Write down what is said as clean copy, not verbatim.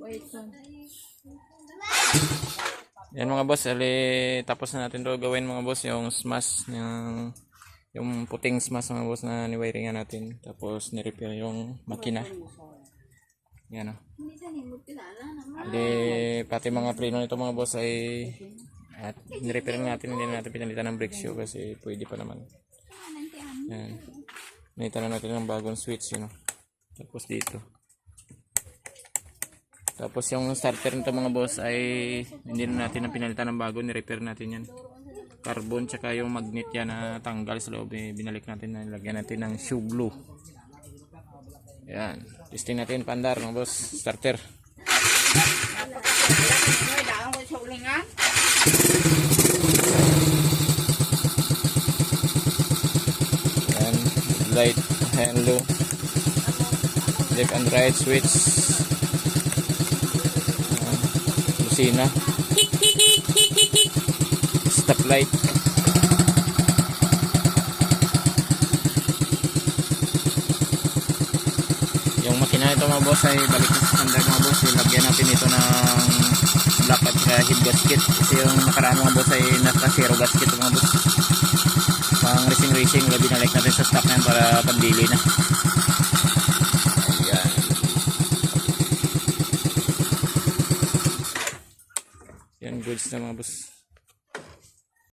Wait lang. Yan mga boss, tapos na natin to gawin mga boss, yung smash yung puting smash mga boss na ni-wiringan natin. Tapos ni-repair yung makina. Yan o. Pati mga preno nito mga boss ay at ni-repair natin, hindi na natin pinalitan ng brake shoe kasi pwede pa naman. Yan. Pinalitan na natin ng bagong switch, yun o. Tapos dito. Tapos yung starter nito mga boss ay hindi na natin na pinalitan ng bago, ni-repair natin yan. Carbon tsaka yung magnet yan na tanggal sa loob, binalik natin na lagyan natin ng shoe glue. Yan. Testing natin pandar mga boss, starter. Yan, light and low. Left and right switch. Busina, stoplight, yung makina ito mga boss ay balik na sa standard mga boss. Ilagyan natin ito ng black at head gasket kasi yung nakaraan mga boss ay naka zero gasket mga boss. Pang racing binalik natin sa stock na yan para pandili na. Yan, goods na mga boss.